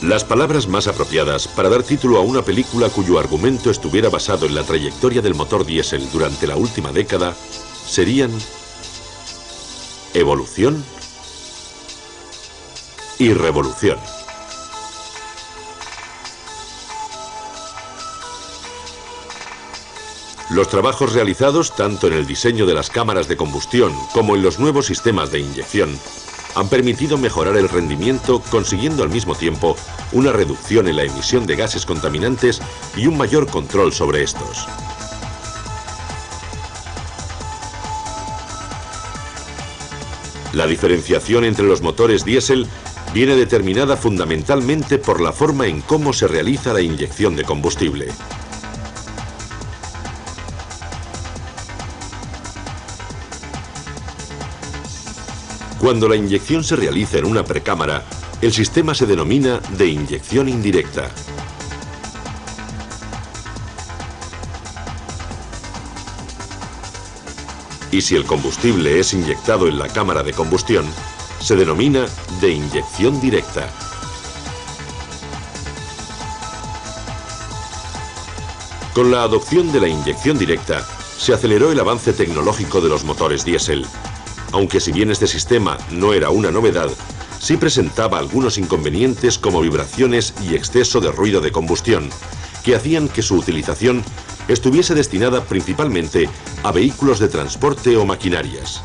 Las palabras más apropiadas para dar título a una película cuyo argumento estuviera basado en la trayectoria del motor diésel durante la última década serían evolución y revolución. Los trabajos realizados tanto en el diseño de las cámaras de combustión como en los nuevos sistemas de inyección han permitido mejorar el rendimiento, consiguiendo al mismo tiempo una reducción en la emisión de gases contaminantes y un mayor control sobre estos. La diferenciación entre los motores diésel viene determinada fundamentalmente por la forma en cómo se realiza la inyección de combustible. Cuando la inyección se realiza en una precámara, el sistema se denomina de inyección indirecta. Y si el combustible es inyectado en la cámara de combustión, se denomina de inyección directa. Con la adopción de la inyección directa, se aceleró el avance tecnológico de los motores diésel. Aunque si bien este sistema no era una novedad, sí presentaba algunos inconvenientes como vibraciones y exceso de ruido de combustión, que hacían que su utilización estuviese destinada principalmente a vehículos de transporte o maquinarias.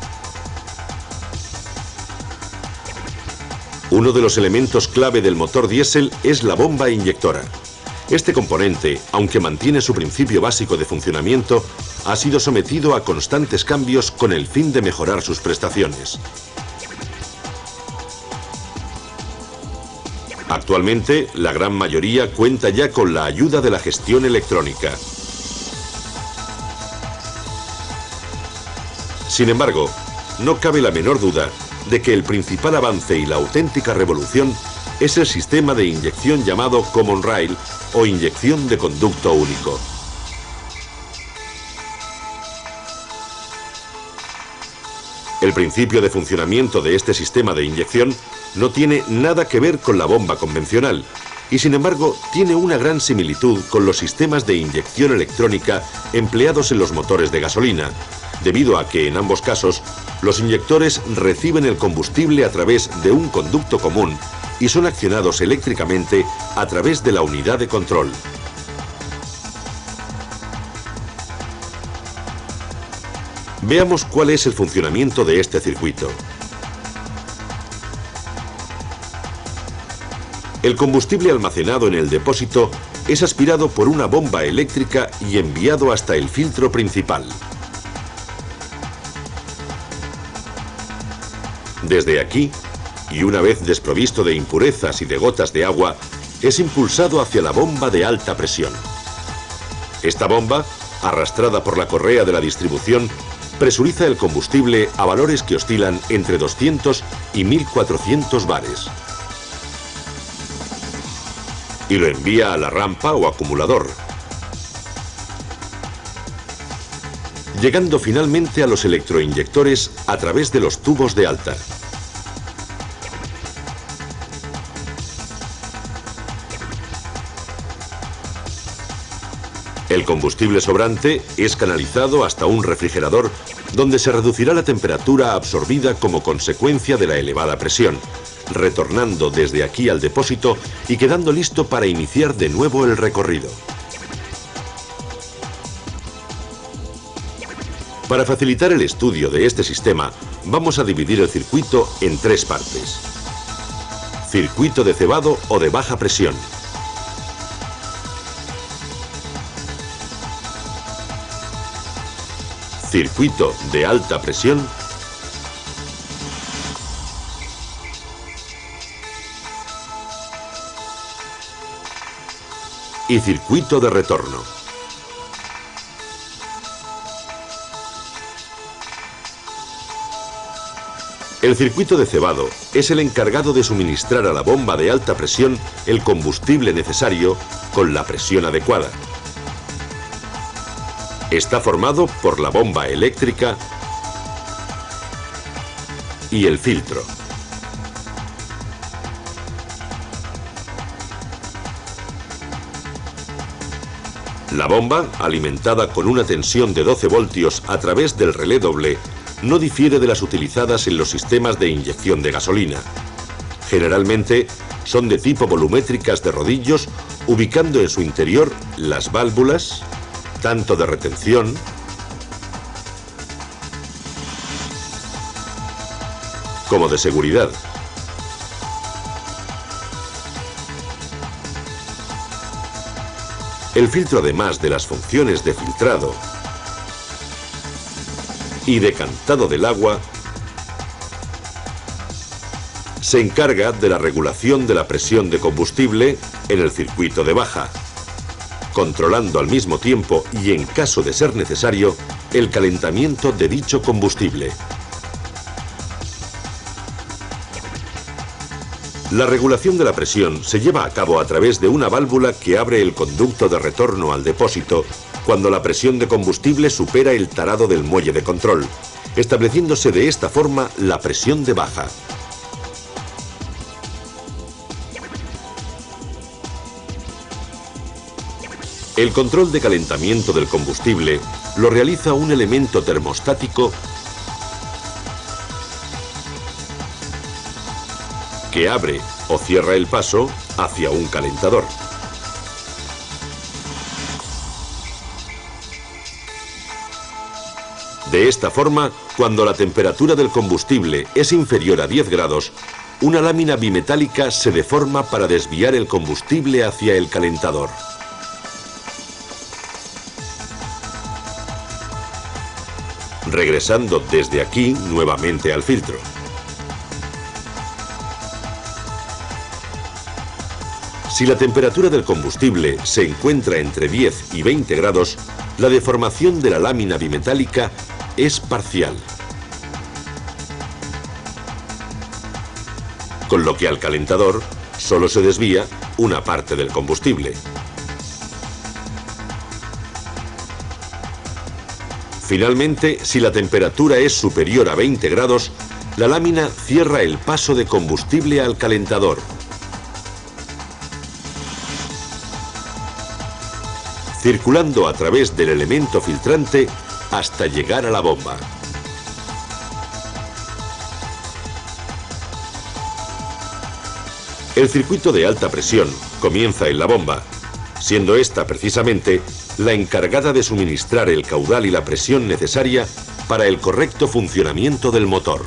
Uno de los elementos clave del motor diésel es la bomba inyectora. Este componente, aunque mantiene su principio básico de funcionamiento, ha sido sometido a constantes cambios con el fin de mejorar sus prestaciones. Actualmente, la gran mayoría cuenta ya con la ayuda de la gestión electrónica. Sin embargo, no cabe la menor duda de que el principal avance y la auténtica revolución es el sistema de inyección llamado Common Rail o inyección de conducto único. El principio de funcionamiento de este sistema de inyección no tiene nada que ver con la bomba convencional y sin embargo tiene una gran similitud con los sistemas de inyección electrónica empleados en los motores de gasolina, debido a que en ambos casos los inyectores reciben el combustible a través de un conducto común y son accionados eléctricamente a través de la unidad de control. Veamos cuál es el funcionamiento de este circuito. El combustible almacenado en el depósito es aspirado por una bomba eléctrica y enviado hasta el filtro principal. Desde aquí, y una vez desprovisto de impurezas y de gotas de agua, es impulsado hacia la bomba de alta presión. Esta bomba, arrastrada por la correa de la distribución, presuriza el combustible a valores que oscilan entre 200 y 1400 bares. Y lo envía a la rampa o acumulador, llegando finalmente a los electroinyectores a través de los tubos de alta. El combustible sobrante es canalizado hasta un refrigerador donde se reducirá la temperatura absorbida como consecuencia de la elevada presión, retornando desde aquí al depósito y quedando listo para iniciar de nuevo el recorrido. Para facilitar el estudio de este sistema, vamos a dividir el circuito en tres partes. Circuito de cebado o de baja presión. Circuito de alta presión. Y circuito de retorno. El circuito de cebado es el encargado de suministrar a la bomba de alta presión el combustible necesario con la presión adecuada. Está formado por la bomba eléctrica y el filtro. La bomba, alimentada con una tensión de 12 voltios a través del relé doble, no difiere de las utilizadas en los sistemas de inyección de gasolina. Generalmente son de tipo volumétricas de rodillos, ubicando en su interior las válvulas, tanto de retención como de seguridad. El filtro, además de las funciones de filtrado y decantado del agua, se encarga de la regulación de la presión de combustible en el circuito de baja, controlando al mismo tiempo y, en caso de ser necesario, el calentamiento de dicho combustible. La regulación de la presión se lleva a cabo a través de una válvula que abre el conducto de retorno al depósito cuando la presión de combustible supera el tarado del muelle de control, estableciéndose de esta forma la presión de baja. El control de calentamiento del combustible lo realiza un elemento termostático que abre o cierra el paso hacia un calentador. De esta forma, cuando la temperatura del combustible es inferior a 10 grados, una lámina bimetálica se deforma para desviar el combustible hacia el calentador. Regresando desde aquí nuevamente al filtro. Si la temperatura del combustible se encuentra entre 10 y 20 grados, la deformación de la lámina bimetálica es parcial, con lo que al calentador solo se desvía una parte del combustible. Finalmente, si la temperatura es superior a 20 grados, la lámina cierra el paso de combustible al calentador, circulando a través del elemento filtrante hasta llegar a la bomba. El circuito de alta presión comienza en la bomba, siendo esta precisamente la encargada de suministrar el caudal y la presión necesaria para el correcto funcionamiento del motor.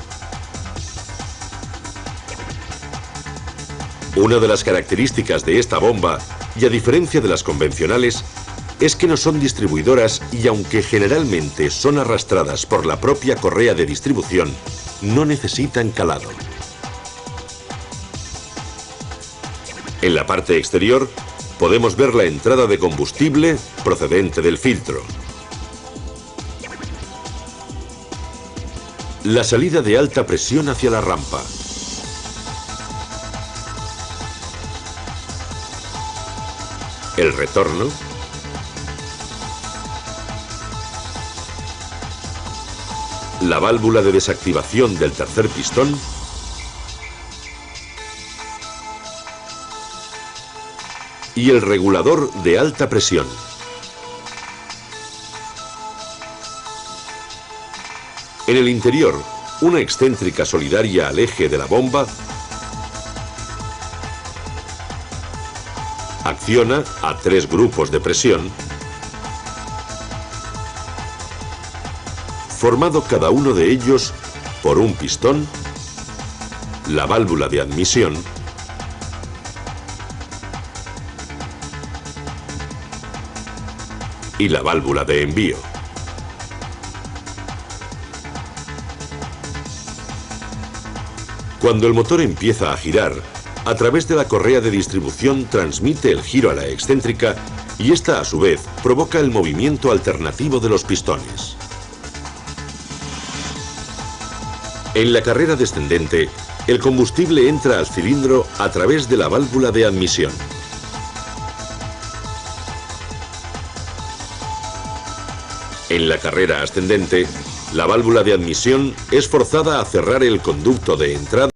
Una de las características de esta bomba, y a diferencia de las convencionales, es que no son distribuidoras y, aunque generalmente son arrastradas por la propia correa de distribución, no necesitan calado. En la parte exterior podemos ver la entrada de combustible procedente del filtro, la salida de alta presión hacia la rampa, el retorno, la válvula de desactivación del tercer pistón y el regulador de alta presión. En el interior, una excéntrica solidaria al eje de la bomba acciona a 3 grupos de presión, formado cada uno de ellos por un pistón, la válvula de admisión y la válvula de envío. Cuando el motor empieza a girar, a través de la correa de distribución transmite el giro a la excéntrica y esta, a su vez, provoca el movimiento alternativo de los pistones. En la carrera descendente, el combustible entra al cilindro a través de la válvula de admisión. En la carrera ascendente, la válvula de admisión es forzada a cerrar el conducto de entrada